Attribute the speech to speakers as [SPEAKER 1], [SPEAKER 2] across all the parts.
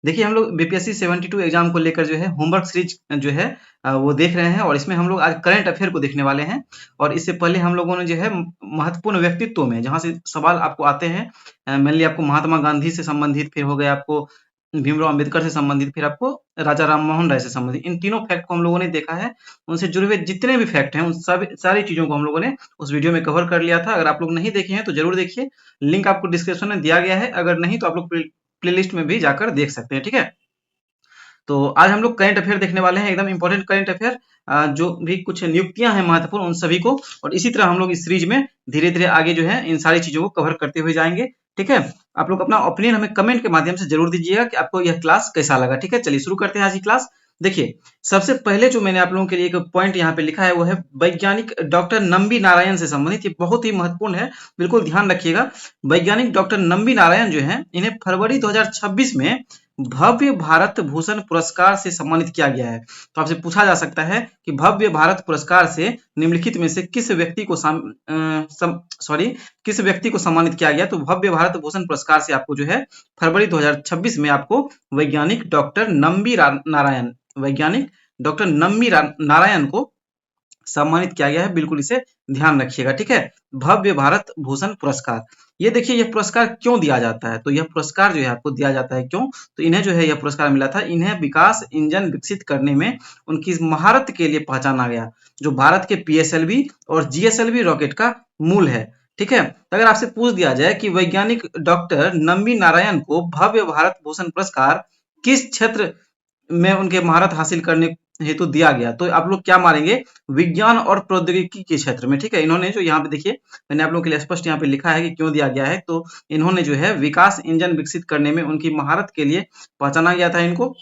[SPEAKER 1] देखिए हम लोग बीपीएससी 72 एग्जाम को लेकर जो है होमवर्क सीरीज जो है वो देख रहे हैं और इसमें हम लोग आज करंट अफेयर को देखने वाले हैं। और इससे पहले हम लोगों ने जो है महत्वपूर्ण व्यक्तित्व में जहां से सवाल आपको आते हैं, मेनली आपको महात्मा गांधी से संबंधित, फिर हो गया आपको भीमराव अंबेडकर से संबंधित, फिर आपको राजा राम मोहन राय से संबंधित, इन तीनों फैक्ट को हम लोगों ने देखा है। उनसे जुड़े हुए जितने भी फैक्ट हैं उन सब सारी चीजों को हम लोगों ने उस वीडियो में कवर कर लिया था। अगर आप लोग नहीं देखे हैं तो जरूर देखिए, लिंक आपको डिस्क्रिप्शन में दिया गया है। अगर नहीं तो आप लोग प्लेलिस्ट में भी जाकर देख सकते हैं, ठीक है। तो आज हम लोग करंट अफेयर देखने वाले हैं, एकदम इंपॉर्टेंट करंट अफेयर, जो भी कुछ नियुक्तियां हैं महत्वपूर्ण उन सभी को। और इसी तरह हम लोग इस सीरीज में धीरे धीरे आगे जो है इन सारी चीजों को कवर करते हुए जाएंगे, ठीक है। आप लोग अपना ओपिनियन हमें कमेंट के माध्यम से जरूर दीजिएगा कि आपको यह क्लास कैसा लगा, ठीक है। चलिए शुरू करते हैं आज की क्लास। देखिए सबसे पहले जो मैंने आप लोगों के लिए एक पॉइंट यहाँ पे लिखा है वो है वैज्ञानिक डॉक्टर नंबी नारायण से संबंधित। ये बहुत ही महत्वपूर्ण है, बिल्कुल ध्यान रखिएगा। वैज्ञानिक डॉक्टर नंबी नारायण जो है इन्हें फरवरी 2026 में भव्य भारत भूषण पुरस्कार से सम्मानित किया गया है। तो आपसे पूछा जा सकता है कि भव्य भारत पुरस्कार से निम्नलिखित में से किस व्यक्ति को किस व्यक्ति को सम्मानित किया गया। तो भव्य भारत भूषण पुरस्कार से आपको जो है फरवरी 2026 में आपको वैज्ञानिक डॉक्टर नंबी नारायण को सम्मानित किया गया है। बिल्कुल इसे ध्यान रखिएगा, ठीक है। भव्य भारत भूषण पुरस्कार, ये देखिए यह पुरस्कार क्यों दिया जाता है। तो यह पुरस्कार जो है आपको दिया जाता है क्यों, तो इन्हें जो है यह पुरस्कार मिला था, इन्हें विकास इंजन विकसित करने में उनकी महारत के लिए पहचाना गया, जो भारत के पीएसएलवी और जीएसएलवी रॉकेट का मूल है, ठीक है। तो अगर आपसे पूछ दिया जाए कि वैज्ञानिक डॉक्टर नंबी नारायण को भव्य भारत भूषण पुरस्कार किस क्षेत्र में उनके महारत हासिल करने हेतु दिया गया, तो आप लोग क्या मारेंगे, विज्ञान और प्रौद्योगिकी के क्षेत्र में, ठीक है। इन्होंने जो यहाँ पे देखिए मैंने आप लोगों के लिए स्पष्ट यहाँ पे लिखा है कि क्यों दिया गया है। तो इन्होंने जो है विकास इंजन विकसित करने में उनकी महारत के लिए पहचाना गया था इनको,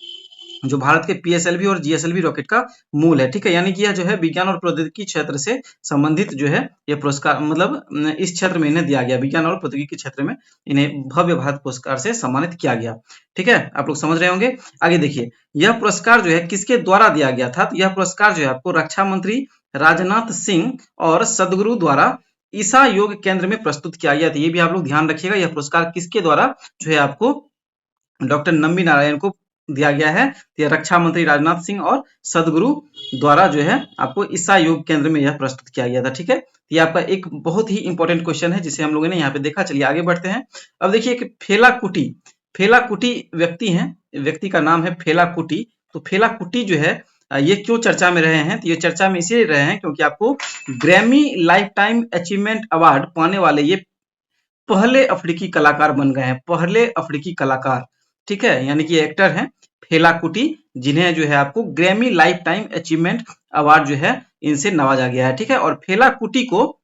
[SPEAKER 1] जो भारत के पीएसएलवी और जीएसएलवी रॉकेट का मूल है, ठीक है। यानी कि यह जो है विज्ञान और प्रौद्योगिकी क्षेत्र से संबंधित जो है ये पुरस्कार, मतलब इस क्षेत्र में इन्हें दिया गया, विज्ञान और प्रौद्योगिकी क्षेत्र में इन्हें भव्य भारत पुरस्कार से सम्मानित किया गया, ठीक है। आप लोग समझ रहे होंगे। आगे देखिए यह पुरस्कार जो है किसके द्वारा दिया गया था। तो यह पुरस्कार जो है आपको रक्षा मंत्री राजनाथ सिंह और सदगुरु द्वारा ईसा योग केंद्र में प्रस्तुत किया गया था। ये भी आप लोग ध्यान रखिएगा, यह पुरस्कार किसके द्वारा जो है आपको डॉक्टर नंबी नारायण को दिया गया है। तो रक्षा मंत्री राजनाथ सिंह और सदगुरु द्वारा जो है आपको ईसा योग केंद्र में यह प्रस्तुत किया गया था, ठीक है। ये आपका एक बहुत ही इंपॉर्टेंट क्वेश्चन है जिसे हम लोगों ने यहाँ पे देखा। चलिए आगे बढ़ते हैं। अब देखिए कि फेला कुटी व्यक्ति हैं, व्यक्ति का नाम है फेला कुटी। तो फेला कुटी जो है ये क्यों चर्चा में रहे हैं, तो ये चर्चा में इसलिए रहे हैं क्योंकि आपको Grammy life time achievement award पाने वाले ये पहले अफ्रीकी कलाकार बन गए हैं, पहले अफ्रीकी कलाकार, ठीक है। यानी कि एक्टर हैं फेला कुटी, जिन्हें जो है आपको Grammy life time achievement award जो है इनसे नवाजा गया है, ठीक है। और फेला कुटी को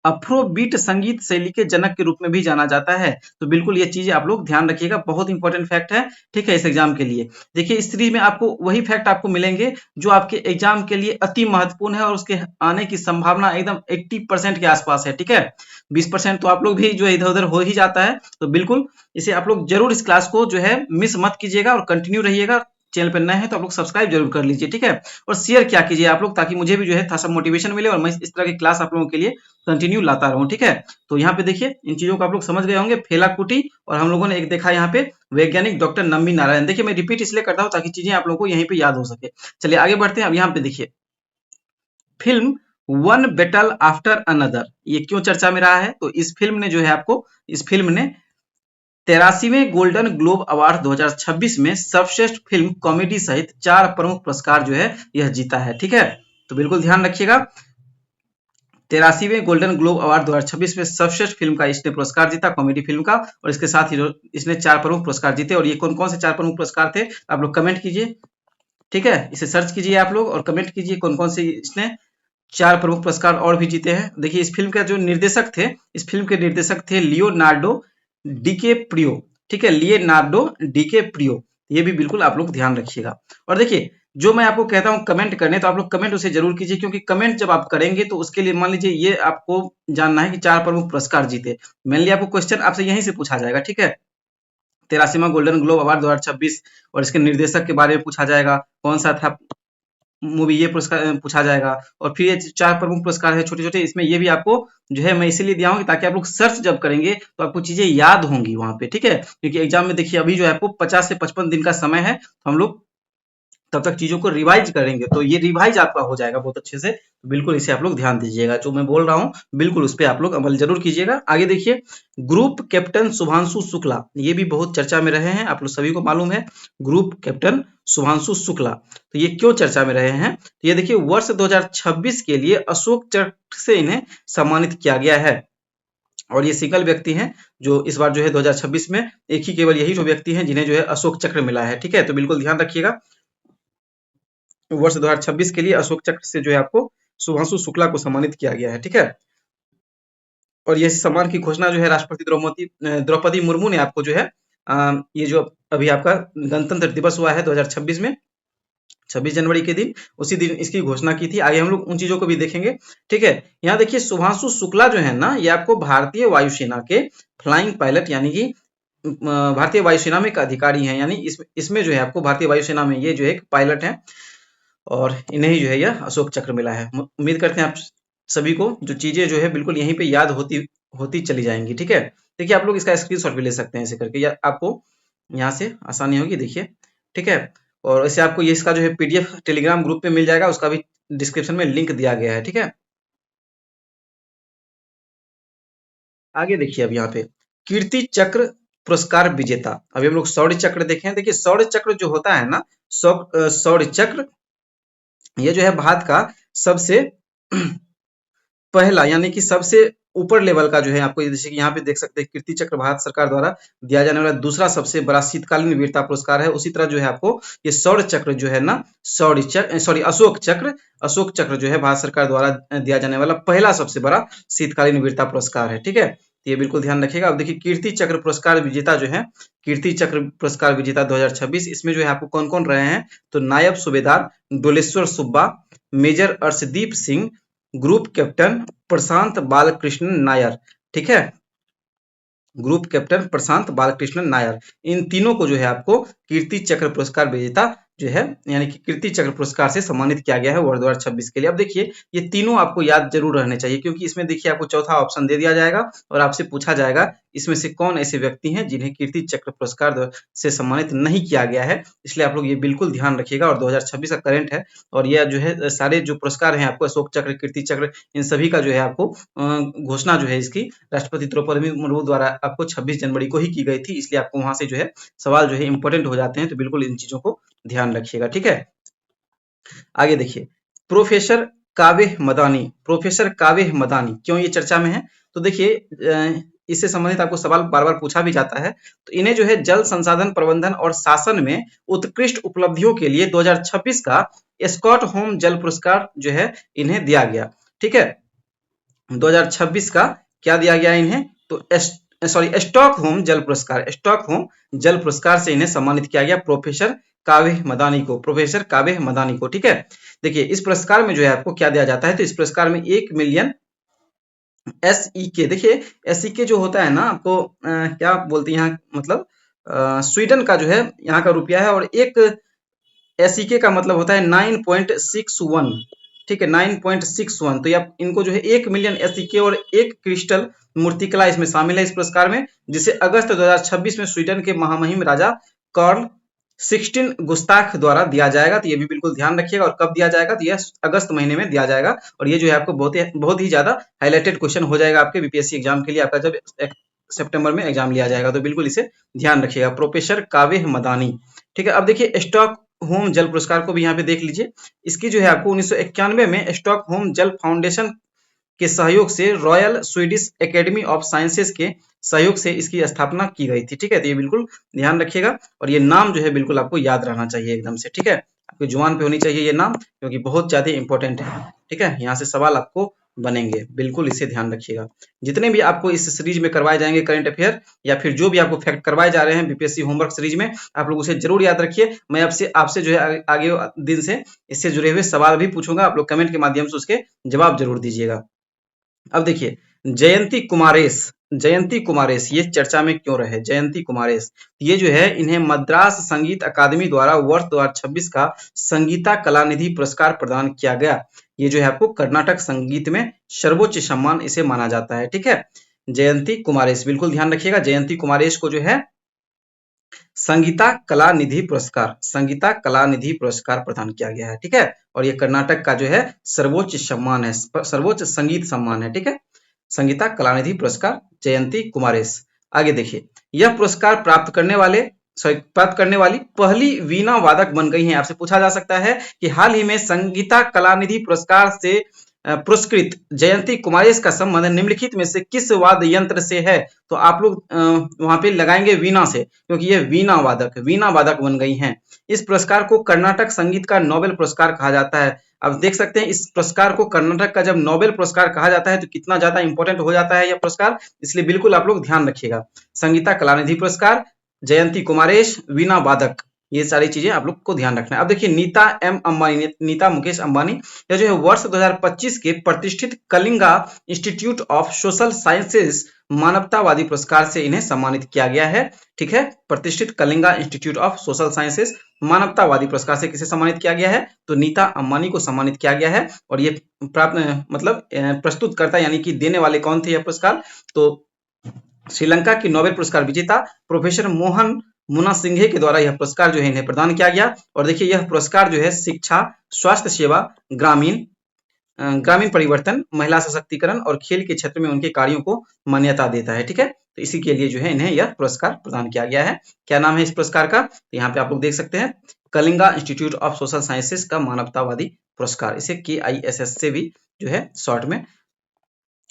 [SPEAKER 1] अफ्रोबीट संगीत शैली के जनक के रूप में भी जाना जाता है। तो बिल्कुल ये चीजें आप लोग ध्यान रखिएगा, बहुत इंपॉर्टेंट फैक्ट है, ठीक है, इस एग्जाम के लिए। देखिए इस सीरीज में आपको वही फैक्ट आपको मिलेंगे जो आपके एग्जाम के लिए अति महत्वपूर्ण है और उसके आने की संभावना एकदम 80% के आसपास है, ठीक है। 20% तो आप लोग भी जो है इधर उधर हो ही जाता है। तो बिल्कुल इसे आप लोग जरूर इस क्लास को जो है मिस मत कीजिएगा और कंटिन्यू रहिएगा। चैनल पर नए हैं तो आप लोग सब्सक्राइब जरूर कर लीजिए, ठीक है। और शेयर क्या कीजिए आप लोग, ताकि मुझे भी जो है थोड़ा सा मोटिवेशन मिले और मैं इस तरह की क्लास आप लोगों के लिए कंटिन्यू लाता रहूं, ठीक है। तो यहाँ पे देखिए इन चीजों को आप लोग समझ गए होंगे, फेला कुटी, और हम लोगों ने एक देखा यहाँ पे वैज्ञानिक डॉक्टर नंबी नारायण। देखिए मैं रिपीट इसलिए करता हूँ ताकि चीजें आप लोगों को यहीं पे याद हो सके। चलिए आगे बढ़ते हैं। अब यहाँ पे देखिए film one battle after another, ये क्यों चर्चा में रहा है। तो इस फिल्म ने जो है आपको, इस फिल्म ने 83वें गोल्डन ग्लोब अवार्ड 2026 में सर्वश्रेष्ठ फिल्म कॉमेडी सहित 4 प्रमुख पुरस्कार जो है यह जीता है, ठीक है। तो बिल्कुल ध्यान रखिएगा, 83वें गोल्डन ग्लोब अवार्ड 2026 में सर्वश्रेष्ठ फिल्म का इसने पुरस्कार जीता, कॉमेडी फिल्म का, और इसके साथ ही इसने 4 प्रमुख पुरस्कार जीते। और ये कौन कौन से 4 प्रमुख पुरस्कार थे आप लोग कमेंट कीजिए, ठीक है। इसे सर्च कीजिए आप लोग और कमेंट कीजिए कौन कौन से इसने 4 प्रमुख पुरस्कार और भी जीते हैं। देखिए इस फिल्म का जो निर्देशक थे, इस फिल्म के निर्देशक थे लियोनार्डो डिकेप्रियो, ठीक है, लियोनार्डो डिकेप्रियो। ये भी बिल्कुल आप लोग ध्यान रखिएगा। और देखिए जो मैं आपको कहता हूँ कमेंट करने, तो आप लोग कमेंट उसे जरूर कीजिए, क्योंकि कमेंट जब आप करेंगे तो उसके लिए मान लीजिए ये आपको जानना है कि 4 प्रमुख पुरस्कार जीते, मेनली आपको क्वेश्चन आपसे यहीं से पूछा जाएगा, ठीक है। 83वां गोल्डन ग्लोब अवार्ड 2026 और इसके निर्देशक के बारे में पूछा जाएगा, कौन सा था, मूवी, ये पुरस्कार पूछा जाएगा। और फिर ये 4 प्रमुख पुरस्कार है छोटे-छोटे, इसमें ये भी आपको जो है मैं इसीलिए दिया हूँ कि ताकि आप लोग सर्च जब करेंगे तो आपको चीज़ें याद होंगी वहाँ पे, ठीक है? क्योंकि एग्ज़ाम में देखिए अभी जो है आपको 50 से 55 दिन का समय है, तो हम लोग तब तक चीज़ों को रिवाइज करेंगे, तो ये रिवाइज आपका हो जाएगा बहुत अच्छे से। तो बिल्कुल इसे आप लोग ध्यान दीजिएगा, जो मैं बोल रहा हूँ बिल्कुल उस पे आप लोग अमल ज़रूर कीजिएगा। आगे देखिए, ग्रुप कैप्टन शुभांशु शुक्ला, ये भी बहुत चर्चा में रहे हैं, आप लोग सभी को मालूम है। ग्रुप कैप्टन शुभांशु शुक्ला, तो ये क्यों चर्चा में रहे हैं? तो ये देखिए वर्ष 2026 के लिए अशोक चक्र से इन्हें सम्मानित किया गया है। और ये सिंगल व्यक्ति हैं जो इस बार जो है 2026 में एक ही केवल यही जो व्यक्ति हैं जिन्हें जो है अशोक चक्र मिला है, ठीक है? तो बिल्कुल ध्यान रखिएगा। वर्ष 2026 के लिए अशोक चक्र से जो है आपको शुभांशु शुक्ला को सम्मानित किया गया है, ठीक है? और ये सम्मान की घोषणा जो है राष्ट्रपति द्रौपदी मुर्मू ने आपको जो है ये जो अभी आपका गणतंत्र दिवस हुआ है 2026 में, 26 जनवरी के दिन, उसी दिन इसकी घोषणा की थी। आगे हम लोग उन चीजों को भी देखेंगे, ठीक है? यहाँ देखिए शुभांशु शुक्ला जो है ना, ये आपको भारतीय वायुसेना के फ्लाइंग पायलट यानी कि भारतीय वायुसेना में एक अधिकारी हैं, यानी इसमें जो है आपको भारतीय वायुसेना में ये जो है एक पायलट है, और इन्हें ही जो है यह अशोक चक्र मिला है। उम्मीद करते हैं आप सभी को जो चीजें जो है बिल्कुल यहीं पे याद होती होती चली जाएंगी, ठीक है? देखिए आप लोग इसका स्क्रीनशॉट भी ले सकते हैं ऐसे करके, या आपको यहाँ से आसानी होगी, देखिए, ठीक है? और ऐसे आपको ये इसका जो है पीडीएफ टेलीग्राम ग्रुप पे मिल जाएगा, उसका भी डिस्क्रिप्शन में लिंक दिया गया है, ठीक है? आगे देखिए अब यहाँ पे कीर्ति चक्र पुरस्कार विजेता, अभी हम लोग शौर्य चक्र देखें। देखिए शौर्य चक्र जो होता है ना, शौर्य चक्र, ये जो है भारत का सबसे पहला यानी कि सबसे ऊपर लेवल का जो है आपको, जैसे कि यहाँ पे देख सकते हैं कीर्ति चक्र भारत सरकार द्वारा दिया जाने वाला दूसरा सबसे बड़ा शीतकालीन वीरता पुरस्कार है। उसी तरह जो है आपको ये शौर्य चक्र जो है ना, शौर्य चक्र सॉरी अशोक चक्र जो है भारत सरकार द्वारा दिया जाने वाला पहला सबसे बड़ा शीतकालीन वीरता पुरस्कार है, ठीक है? तो ये बिल्कुल ध्यान रखिएगा। अब देखिए कीर्ति चक्र पुरस्कार विजेता जो है, कीर्ति चक्र पुरस्कार विजेता 2026, इसमें जो है आपको कौन कौन रहे हैं? तो नायब सूबेदार Doleshwar Subba, major Arshdeep Singh, group captain Prashant Balakrishna Nair, ठीक है? ग्रुप कैप्टन प्रशांत बालकृष्णन नायर, इन तीनों को जो है आपको कीर्ति चक्र पुरस्कार विजेता जो है यानी कि कीर्ति चक्र पुरस्कार से सम्मानित किया गया है वर्ष 2026 के लिए। अब देखिए ये तीनों आपको याद जरूर रहने चाहिए, क्योंकि इसमें देखिए आपको चौथा ऑप्शन दे दिया जाएगा और आपसे पूछा जाएगा इसमें से कौन ऐसे व्यक्ति हैं जिन्हें कीर्ति चक्र पुरस्कार से सम्मानित नहीं किया गया है। इसलिए आप लोग ये बिल्कुल ध्यान रखिएगा, और 2026 का करंट है, और यह जो है सारे जो पुरस्कार हैं आपको अशोक चक्र, कीर्ति चक्र, इन सभी का जो है आपको घोषणा जो है इसकी राष्ट्रपति द्रौपदी मुर्मू द्वारा आपको 26 जनवरी को ही की गई थी। इसलिए आपको वहां से जो है सवाल जो है इंपॉर्टेंट हो जाते हैं, तो बिल्कुल इन चीजों को ध्यान रखिएगा, ठीक है? आगे देखिए प्रोफेसर काव्य मदानी, प्रोफेसर काव्य मदानी क्यों ये चर्चा में है? तो देखिए इससे संबंधित आपको सवाल बार बार पूछा भी जाता है। तो इन्हें जो है जल संसाधन प्रबंधन और शासन में उत्कृष्ट उपलब्धियों के लिए 2026 का स्कॉट होम जल पुरस्कार जो है इन्हें दिया गया, ठीक है? 2026 का क्या दिया गया इन्हें? तो स्टॉकहोम जल पुरस्कार, स्टॉकहोम जल पुरस्कार से इन्हें सम्मानित किया गया प्रोफेसर काव्य मदानी को, प्रोफेसर काव्य मदानी को, ठीक है? देखिए इस पुरस्कार में जो है आपको क्या दिया जाता है? तो इस पुरस्कार में 1 मिलियन SEK, देखिए SEK जो होता है ना आपको क्या बोलते हैं यहाँ, मतलब स्वीडन का जो है यहाँ का रुपया है, और एक SEK का मतलब होता है 9.61, ठीक है? 9.61, तो आप इनको जो है 1 मिलियन SEK और एक क्रिस्टल मूर्तिकला इसमें शामिल है इस पुरस्कार में, जिसे अगस्त 2026 में स्वीडन के महामहिम राजा कार्ल 16 गुस्ताख द्वारा दिया जाएगा। तो ये भी बिल्कुल ध्यान रखिएगा, और कब दिया जाएगा? तो यह अगस्त महीने में दिया जाएगा, और ये जो है आपको बहुत ही ज्यादा हाईलाइटेड क्वेश्चन हो जाएगा आपके बीपीएससी एग्जाम के लिए, आपका जब सितंबर में एग्जाम लिया जाएगा, तो बिल्कुल इसे ध्यान रखिएगा, प्रोफेसर काव्य मदानी, ठीक है? अब देखिए स्टॉक होम जल पुरस्कार को भी यहाँ पे देख लीजिए। इसकी जो है आपको 1991 में स्टॉक होम जल फाउंडेशन के सहयोग से royal Swedish academy of sciences के सहयोग से इसकी स्थापना की गई थी, ठीक है? तो ये बिल्कुल ध्यान रखिएगा, और ये नाम जो है बिल्कुल आपको याद रहना चाहिए एकदम से, ठीक है? आपकी जुबान पे होनी चाहिए ये नाम, क्योंकि बहुत ज्यादा इंपॉर्टेंट है, ठीक है? यहाँ से सवाल आपको बनेंगे, बिल्कुल इसे ध्यान रखिएगा। जितने भी आपको इस सीरीज में करवाए जाएंगे करंट अफेयर, या फिर जो भी आपको फैक्ट करवाए जा रहे हैं बीपीएससी होमवर्क सीरीज में, आप लोग उसे जरूर याद रखिए। मैं आपसे जो है आगे दिन से इससे जुड़े हुए सवाल भी पूछूंगा, आप लोग कमेंट के माध्यम से उसके जवाब जरूर दीजिएगा। अब देखिए जयंती कुमारेश, जयंती कुमारेश ये चर्चा में क्यों रहे? जयंती कुमारेश ये जो है, इन्हें मद्रास संगीत अकादमी द्वारा वर्ष 2026 का संगीता कलानिधि पुरस्कार प्रदान किया गया। ये जो है आपको कर्नाटक संगीत में सर्वोच्च सम्मान इसे माना जाता है। ठीक है, जयंती कुमारेश बिल्कुल ध्यान रखिएगा। जयंती कुमारेश को जो है संगीता कलानिधि पुरस्कार प्रदान किया गया है। ठीक है, और ये कर्नाटक का जो है सर्वोच्च सम्मान है, सर्वोच्च संगीत सम्मान है। ठीक है, संगीता कलानिधि पुरस्कार जयंती कुमारेश। आगे देखिए, यह पुरस्कार प्राप्त करने वाली पहली वीणा वादक बन गई हैं। आपसे पूछा जा सकता है कि हाल ही में संगीता कलानिधि पुरस्कार से पुरस्कृत जयंती कुमारेश का संबंध निम्नलिखित में से किस वाद्य यंत्र से है? तो आप लोग वहां पे लगाएंगे वीणा से, क्योंकि ये वीणा वादक बन गई हैं। इस पुरस्कार को कर्नाटक संगीत का नोबेल पुरस्कार कहा जाता है। अब देख सकते हैं, इस पुरस्कार को कर्नाटक का जब नोबेल पुरस्कार कहा जाता है तो कितना ज्यादा इंपॉर्टेंट हो जाता है यह पुरस्कार, इसलिए बिल्कुल आप लोग ध्यान रखिएगा। संगीता कलानिधि पुरस्कार, जयंती कुमारेश, वीणा वादक, ये सारी चीजें आप लोग को ध्यान रखना है। अब देखिए, नीता मुकेश अंबानी, यह जो है वर्ष 2025 के प्रतिष्ठित Kalinga institute of social sciences मानवतावादी पुरस्कार से इन्हें सम्मानित किया गया है। ठीक है, प्रतिष्ठित Kalinga institute of social sciences मानवतावादी पुरस्कार से किसे सम्मानित किया गया है? तो नीता अंबानी को सम्मानित किया गया है। और ये प्रस्तुत करता यानी कि देने वाले कौन थे यह पुरस्कार? तो श्रीलंका की नोबेल पुरस्कार विजेता प्रोफेसर मोहन मुना सिंघे के द्वारा यह पुरस्कार जो है इन्हें प्रदान किया गया। और देखिए, यह पुरस्कार जो है शिक्षा, स्वास्थ्य सेवा, ग्रामीण परिवर्तन, महिला सशक्तिकरण और खेल के क्षेत्र में उनके कार्यों को मान्यता देता है। ठीक है, तो इसी के लिए जो है इन्हें यह पुरस्कार प्रदान किया गया है। क्या नाम है इस पुरस्कार का? तो यहाँ पे आप लोग देख सकते हैं, Kalinga institute of social sciences का मानवतावादी पुरस्कार, इसे KISS से भी जो है शॉर्ट में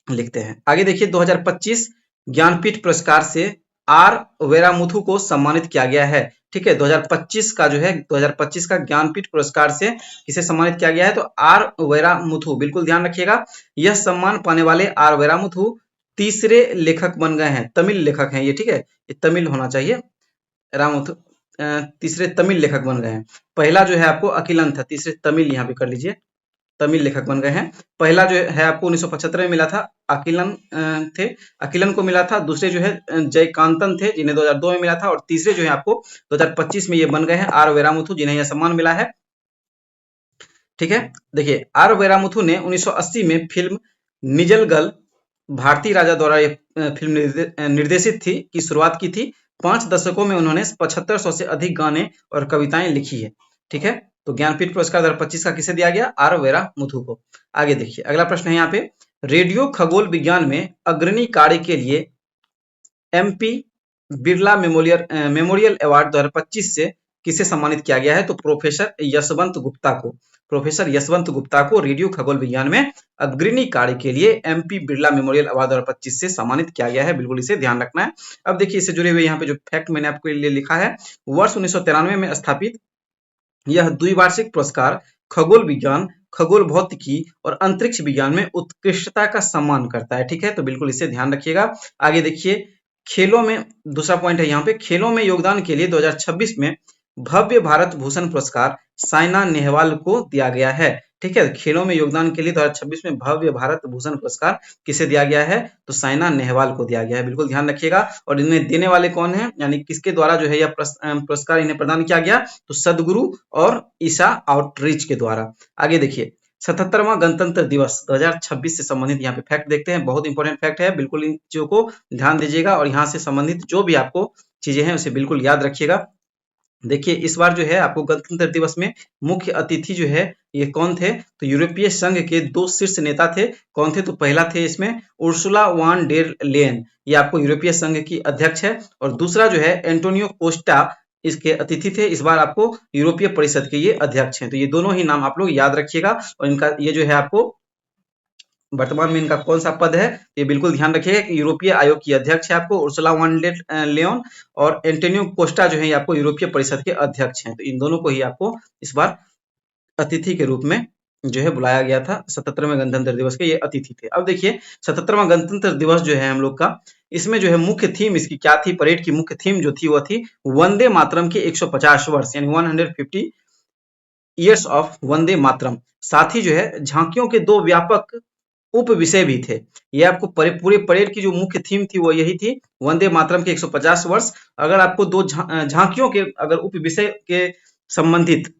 [SPEAKER 1] लिखते हैं। आगे देखिए, 2025 ज्ञानपीठ पुरस्कार से आर वेरामुथु को सम्मानित किया गया है। ठीक है, 2025 का जो है 2025 का ज्ञानपीठ पुरस्कार से किसे सम्मानित किया गया है? तो आर वेरामुथु, बिल्कुल ध्यान रखिएगा। यह सम्मान पाने वाले आर वेरामुथु तीसरे लेखक बन गए हैं, तमिल लेखक हैं ये। ठीक है, ये तमिल होना चाहिए, रामुथु तीसरे तमिल लेखक बन गए हैं। पहला जो है आपको अकिलन था, तीसरे तमिल यहाँ पे कर लीजिए, तमिल लेखक बन गए हैं। पहला जो है आपको 1975 में मिला था, अकिलन को मिला था। दूसरे जो है जयकांतन थे, जिन्हें 2002 में मिला था। और तीसरे जो है आपको 2025 में ये बन गए हैं आर वेरामुथु, जिन्हें यह सम्मान मिला है। ठीक है, देखिए, आर वेरामुथु ने 1980 में फिल्म निजलगल भारती राजा द्वारा ये फिल्म निर्देशित थी की शुरुआत की थी। 5 दशकों में उन्होंने 7500 से अधिक गाने और कविताएं लिखी है। ठीक है, तो ज्ञानपीठ पुरस्कार 2025 का किसे दिया गया? आर वेरामुथु को। आगे देखिए, अगला प्रश्न है यहाँ पे, रेडियो खगोल विज्ञान में अग्रणी कार्य के लिए MP बिरला मेमोरियल अवार्ड 2025 से किसे सम्मानित किया गया है? तो प्रोफेसर यशवंत गुप्ता को रेडियो खगोल विज्ञान में अग्रणी कार्य के लिए MP बिरला मेमोरियल अवार्ड 2025 से सम्मानित किया गया है। बिल्कुल इसे ध्यान रखना है। अब देखिए, इससे जुड़े हुए यहाँ पे जो फैक्ट मैंने आपके लिए लिखा है, वर्ष 1993 में स्थापित यह द्विवार्षिक पुरस्कार खगोल विज्ञान, खगोल भौतिकी और अंतरिक्ष विज्ञान में उत्कृष्टता का सम्मान करता है। ठीक है, तो बिल्कुल इसे ध्यान रखिएगा। आगे देखिए, खेलों में दूसरा पॉइंट है यहाँ पे, खेलों में योगदान के लिए 2026 में भव्य भारत भूषण पुरस्कार साइना नेहवाल को दिया गया है। ठीक है, खेलों में योगदान के लिए 2026 में भव्य भारत भूषण पुरस्कार किसे दिया गया है? तो साइना नेहवाल को दिया गया है। बिल्कुल ध्यान रखिएगा। और इन्हें देने वाले कौन है, यानी किसके द्वारा जो है यह पुरस्कार इन्हें प्रदान किया गया? तो सदगुरु और ईशा आउटरीच के द्वारा। आगे देखिए, 77वां गणतंत्र दिवस 2026 से संबंधित यहाँ पे फैक्ट देखते हैं। बहुत इंपॉर्टेंट फैक्ट है, बिल्कुल इन चीजों को ध्यान दीजिएगा और यहाँ से संबंधित जो भी आपको चीजें हैं उसे बिल्कुल याद रखिएगा। देखिए, इस बार जो है आपको गणतंत्र दिवस में मुख्य अतिथि जो है ये कौन थे? तो यूरोपीय संघ के 2 शीर्ष नेता थे। कौन थे? तो पहला थे इसमें उर्सुला वान डेर लेयन, ये आपको यूरोपीय संघ की अध्यक्ष है। और दूसरा जो है एंटोनियो कोस्टा, इसके अतिथि थे। इस बार आपको यूरोपीय परिषद के ये अध्यक्ष हैं। तो ये दोनों ही नाम आप लोग याद रखिएगा। और इनका ये जो है आपको वर्तमान में इनका कौन सा पद है, ये बिल्कुल ध्यान रखिएगा कि यूरोपीय आयोग की अध्यक्ष है आपको उर्सुला वान डेर लेयन, और एंटोनियो कोस्टा जो है आपको यूरोपीय परिषद के अध्यक्ष हैं। तो इन दोनों को ही आपको इस बार अतिथि के रूप में जो है बुलाया गया था। 77वें गणतंत्र दिवस के ये अतिथि थे। अब देखिए, 77वां गणतंत्र दिवस जो है हम लोग का, इसमें जो है मुख्य थीम इसकी क्या थी? परेड की मुख्य थीम जो थी वह थी वंदे मातरम के 150 वर्ष, यानी 150 ईयर्स ऑफ वंदे मातरम। साथ ही जो है झांकियों के 2 व्यापक उप विषय भी थे। ये आपको पूरे परेड की जो मुख्य थीम थी वो यही थी, वंदे मातरम के 150 वर्ष। अगर आपको दो झांकियों के अगर उप विषय के संबंधित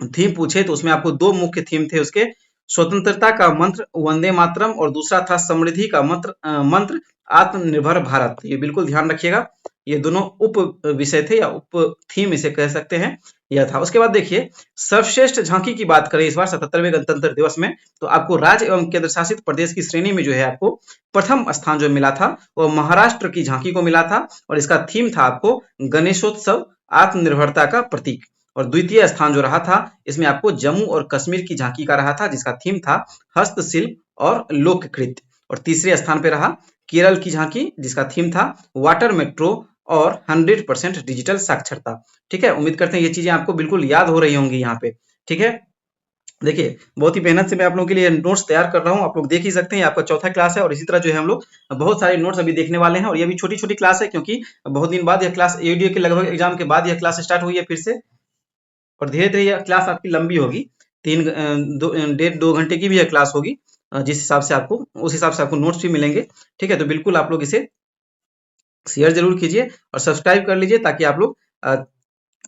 [SPEAKER 1] थीम पूछे तो उसमें आपको दो मुख्य थीम थे उसके, स्वतंत्रता का मंत्र वंदे मातरम और दूसरा था समृद्धि का मंत्र आत्मनिर्भर भारत। ये बिल्कुल ध्यान रखिएगा, ये दोनों उप विषय थे या उप थीम इसे कह सकते हैं, यह था। उसके बाद देखिए सर्वश्रेष्ठ झांकी की बात करें इस बार 77वें गणतंत्र दिवस में, तो आपको राज्य एवं केंद्र शासित प्रदेश की श्रेणी में जो है आपको प्रथम स्थान जो मिला था वो महाराष्ट्र की झांकी को मिला था, और इसका थीम था आपको गणेशोत्सव आत्मनिर्भरता का प्रतीक। और द्वितीय स्थान जो रहा था इसमें आपको जम्मू और कश्मीर की झांकी का रहा था, जिसका थीम था हस्तशिल्प और लोककृत्य। और तीसरे स्थान पे रहा केरल की झांकी, जिसका थीम था वाटर मेट्रो और 100% डिजिटल साक्षरता। ठीक है, उम्मीद करते हैं ये चीजें आपको बिल्कुल याद हो रही होंगी यहाँ पे। ठीक है, देखिए बहुत ही मेहनत से मैं आप लोगों के लिए नोट्स तैयार कर रहा हूँ, आप लोग देख ही सकते हैं, ये आपका चौथा क्लास है। और इसी तरह जो है हम लोग बहुत सारे नोट्स अभी देखने वाले हैं, और ये भी छोटी छोटी क्लास है क्योंकि बहुत दिन बाद यह क्लास एडीए के लगभग एग्जाम के बाद यह क्लास स्टार्ट हुई है फिर से, और धीरे धीरे यह क्लास आपकी लंबी होगी, 1.5-2 घंटे की भी यह क्लास होगी। जिस हिसाब से आपको उस हिसाब से आपको नोट्स भी मिलेंगे। ठीक है, तो बिल्कुल आप लोग इसे शेयर जरूर कीजिए और सब्सक्राइब कर लीजिए ताकि आप लोग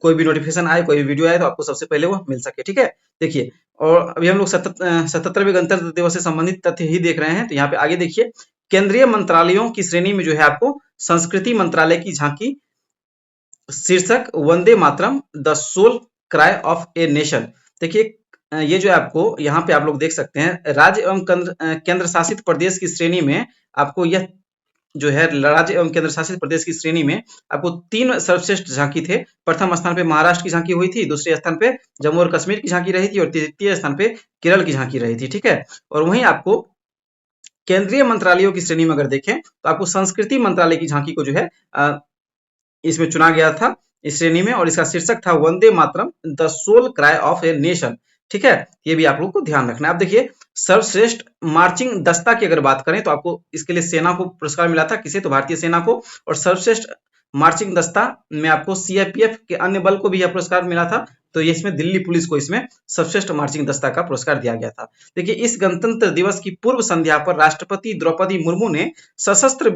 [SPEAKER 1] कोई भी नोटिफिकेशन आए, कोई भी वीडियो आए तो आपको सबसे पहले वो मिल सके। ठीक है, देखिए और अभी हम लोग 77वें गणतंत्र दिवस से संबंधित तथ्य ही देख रहे हैं। तो यहाँ पे आगे देखिए केंद्रीय मंत्रालयों की श्रेणी में जो है आपको संस्कृति मंत्रालय की झांकी, शीर्षक Vande Mataram the soul cry of a nation. देखिए ये जो है आपको यहाँ पे आप लोग देख सकते हैं राज्य एवं केंद्र शासित प्रदेश की श्रेणी में आपको यह जो है राज्य एवं केंद्र शासित प्रदेश की श्रेणी में आपको 3 सर्वश्रेष्ठ झांकी थे। प्रथम स्थान पे महाराष्ट्र की झांकी हुई थी, दूसरे स्थान पे जम्मू और कश्मीर की झांकी रही थी, और तृतीय स्थान पे केरल की झांकी रही थी। ठीक है, और वहीं आपको केंद्रीय मंत्रालयों की श्रेणी में अगर देखें तो आपको संस्कृति मंत्रालय की झांकी को जो है इसमें चुना गया था इस श्रेणी में, और इसका शीर्षक था Vande Mataram the soul cry of a nation. ठीक है, ये भी आप लोग को ध्यान रखना है। आप देखिए सर्वश्रेष्ठ मार्चिंग दस्ता की अगर बात करें तो आपको इसके लिए सेना को पुरस्कार मिला था, किसे, तो भारतीय सेना को। और सर्वश्रेष्ठ मार्चिंग दस्ता में आपको सीआरपीएफ के अन्य बल को भी यह पुरस्कार मिला था, तो ये इसमें दिल्ली पुलिस को इसमें सर्वश्रेष्ठ मार्चिंग दस्ता का पुरस्कार दिया गया था। देखिए इस गणतंत्र दिवस की पूर्व संध्या पर राष्ट्रपति द्रौपदी मुर्मू ने सशस्त्र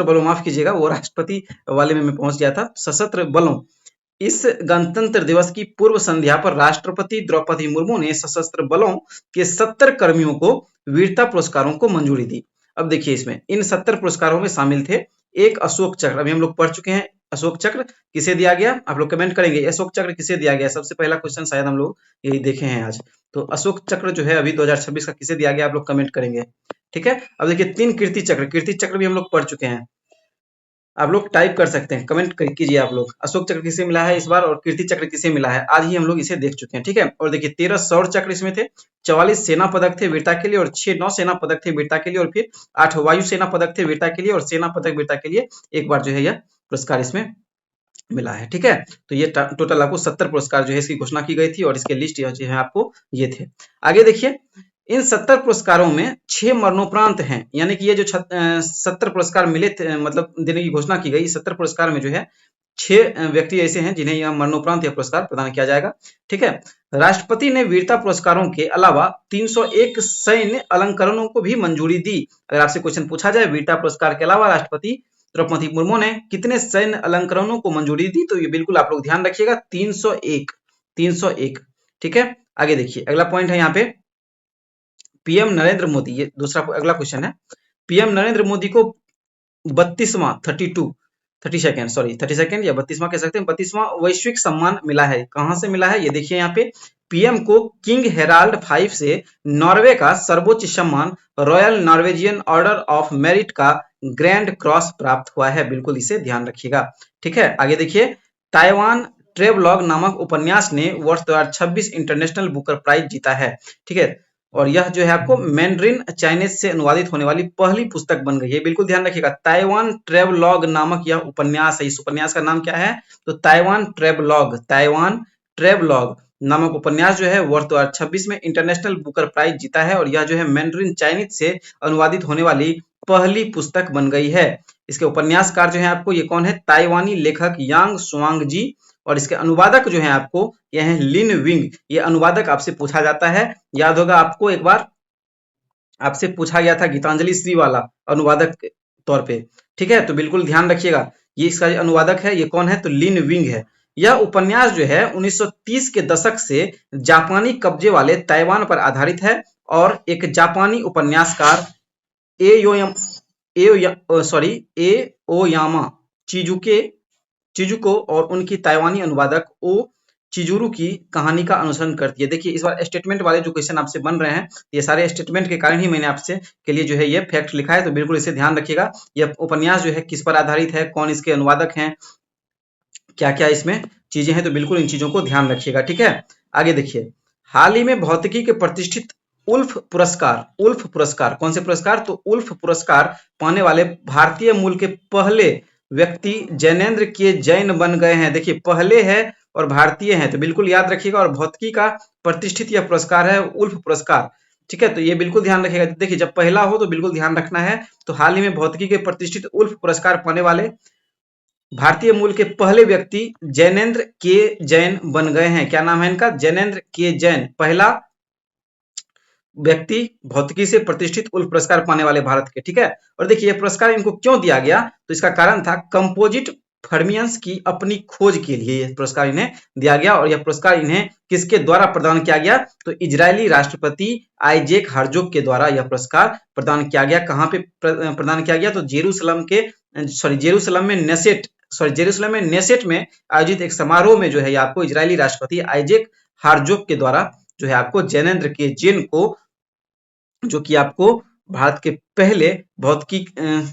[SPEAKER 1] बलों, माफ कीजिएगा वो राष्ट्रपति वाले में मैं पहुंच गया था, सशस्त्र बलों, इस गणतंत्र दिवस की पूर्व संध्या पर राष्ट्रपति द्रौपदी मुर्मू ने सशस्त्र बलों के 70 कर्मियों को वीरता पुरस्कारों को मंजूरी दी। अब देखिए इसमें इन 70 पुरस्कारों में शामिल थे एक अशोक चक्र, अभी हम लोग पढ़ चुके हैं अशोक चक्र किसे दिया गया, आप लोग कमेंट करेंगे अशोक चक्र किसे दिया गया। सबसे पहला क्वेश्चन शायद हम लोग यही देखे हैं आज, तो अशोक चक्र जो है अभी 2026 का किसे दिया गया आप लोग कमेंट करेंगे। ठीक है, अब देखिए 3 कीर्ति चक्र भी हम लोग पढ़ चुके हैं, आप लोग टाइप कर सकते हैं, कमेंट कीजिए आप लोग अशोक चक्र किसे मिला है इस बार और कीर्ति चक्र किसे मिला है, आज ही हम लोग इसे देख चुके हैं। ठीक है, और देखिए 13 शौर्य चक्र इसमें थे, 44 सेना पदक थे वीरता के लिए, और 6 नौसेना पदक थे वीरता के लिए, और फिर 8 वायु सेना पदक थे वीरता के लिए, और सेना पदक वीरता के लिए एक बार जो है यह पुरस्कार इसमें मिला है। ठीक है, तो ये टोटल आपको 70 पुरस्कार जो है इसकी घोषणा की गई थी, और इसके लिस्ट जो है आपको ये थे। आगे देखिए इन 70 पुरस्कारों में 6 मरणोपरांत हैं, यानी कि ये जो 70 पुरस्कार मिले थे, मतलब देने की घोषणा की गई, 70 पुरस्कार में जो है 6 व्यक्ति ऐसे हैं जिन्हें यह मरणोपरांत यह पुरस्कार प्रदान किया जाएगा। ठीक है, राष्ट्रपति ने वीरता पुरस्कारों के अलावा 301 सैन्य अलंकरणों को भी मंजूरी दी। अगर आपसे क्वेश्चन पूछा जाए वीरता पुरस्कार के अलावा राष्ट्रपति द्रौपदी मुर्मू ने कितने सैन्य अलंकरणों को मंजूरी दी, तो ये बिल्कुल आप लोग ध्यान रखिएगा 301। ठीक है, आगे देखिए अगला पॉइंट है यहाँ पे पीएम नरेंद्र मोदी, ये दूसरा अगला क्वेश्चन है, पीएम नरेंद्र मोदी को 32वां 32nd या 32वां कह सकते हैं, 32वां वैश्विक सम्मान मिला है। कहां से मिला है ये देखिए यहाँ पे, पीएम को किंग हेराल्ड 5 से नॉर्वे का सर्वोच्च सम्मान royal Norwegian order of merit का ग्रैंड क्रॉस प्राप्त हुआ है, बिल्कुल इसे ध्यान रखिएगा। ठीक है, आगे देखिए ताइवान ट्रेवलॉग नामक उपन्यास ने वर्ष 2026 इंटरनेशनल बुकर प्राइज जीता है। ठीक है, और यह जो है आपको मैंड्रिन चाइनीज से अनुवादित होने वाली पहली पुस्तक बन गई है, बिल्कुल ध्यान रखिएगा। ताइवान ट्रेवलॉग नामक यह उपन्यास है, इस उपन्यास का नाम क्या है, तो ताइवान ट्रेवलॉग नामक उपन्यास जो है वर्ष 2026 में इंटरनेशनल बुकर प्राइज जीता है, और यह जो है मैंड्रिन चाइनीज से अनुवादित होने वाली पहली पुस्तक बन गई है। इसके उपन्यासकार जो है आपको ये कौन है, ताइवानी लेखक यांग स्वांग जी, और इसके अनुवादक जो है आपको यह है लिन विंग। ये अनुवादक आपसे पूछा जाता है, याद होगा आपको एक बार आपसे पूछा गया था गीतांजलि श्री वाला अनुवादक के तौर पे। ठीक है, तो बिल्कुल ध्यान रखिएगा। ये इसका जो अनुवादक है ये कौन है, तो लिन विंग है। यह उपन्यास जो है 1930 के दशक से जापानी कब्जे वाले ताइवान पर आधारित है और एक जापानी उपन्यासकार एयोयम सॉरी एओयामा चिजुके चिजुको और उनकी ताइवानी अनुवादक ओ चिजुरू की कहानी का अनुसरण करती है। देखिए इस बार स्टेटमेंट वाले जो क्वेश्चन आपसे बन रहे हैं, ये सारे स्टेटमेंट के कारण ही मैंने आपसे के लिए जो है ये फैक्ट लिखा है, तो बिल्कुल इसे ध्यान रखिएगा। यह उपन्यास जो है किस पर आधारित है, कौन इसके अनुवादक हैं, क्या क्या इसमें चीजें हैं, तो बिल्कुल इन चीजों को ध्यान रखिएगा। ठीक है, आगे देखिए। हाल ही में भौतिकी के प्रतिष्ठित उल्फ पुरस्कार कौन से पुरस्कार, तो उल्फ पुरस्कार पाने वाले भारतीय मूल के पहले व्यक्ति जैनेन्द्र के जैन बन गए हैं। देखिए पहले है और भारतीय है, तो बिल्कुल याद रखिएगा। और भौतिकी का प्रतिष्ठित यह पुरस्कार है उल्फ पुरस्कार। ठीक है, तो ये बिल्कुल ध्यान रखिएगा। देखिए जब पहला हो तो बिल्कुल ध्यान रखना है। तो हाल ही में भौतिकी के प्रतिष्ठित उल्फ पुरस्कार पाने वाले भारतीय मूल के पहले व्यक्ति जैनेन्द्र के जैन बन गए हैं। क्या नाम है इनका, जैनेन्द्र के जैन, पहला व्यक्ति भौतिकी से प्रतिष्ठित उल्फ पुरस्कार पाने वाले भारत के। ठीक है, और देखिए ये पुरस्कार इनको क्यों दिया गया, तो इसका कारण था कंपोजिट फर्मियंस की अपनी खोज के लिए यह पुरस्कार इन्हें दिया गया। और यह पुरस्कार इन्हें किसके द्वारा प्रदान किया गया, तो इजरायली राष्ट्रपति आइजेक हर्जोग के द्वारा यह पुरस्कार प्रदान किया गया। कहां पे प्रदान किया गया, तो जेरूसलम में नेसेट में आयोजित एक समारोह में जो है आपको इजरायली राष्ट्रपति आइजेक हार्जोग के द्वारा जो है आपको जैनेन्द्र के जैन को, जो कि आपको भारत के पहले भौतिकी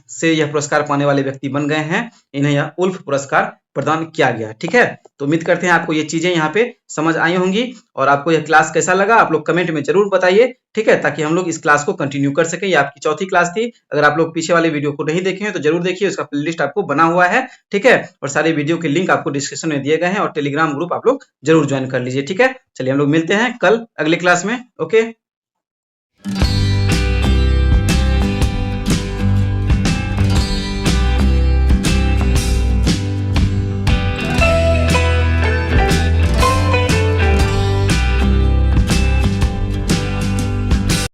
[SPEAKER 1] से यह पुरस्कार पाने वाले व्यक्ति बन गए हैं, इन्हें यह उल्फ पुरस्कार प्रदान किया गया। ठीक है, तो उम्मीद करते हैं आपको ये चीजें यहाँ पे समझ आई होंगी। और आपको यह क्लास कैसा लगा आप लोग कमेंट में जरूर बताइए। ठीक है, ताकि हम लोग इस क्लास को कंटिन्यू कर सकें। ये आपकी चौथी क्लास थी। अगर आप लोग पीछे वाले वीडियो को नहीं देखे हैं तो जरूर देखिए, उसका प्लेलिस्ट आपको बना हुआ है। ठीक है, और सारे वीडियो के लिंक आपको डिस्क्रिप्शन में दिए गए हैं और टेलीग्राम ग्रुप आप लोग जरूर ज्वाइन कर लीजिए। ठीक है, चलिए हम लोग मिलते हैं कल अगले क्लास में। ओके।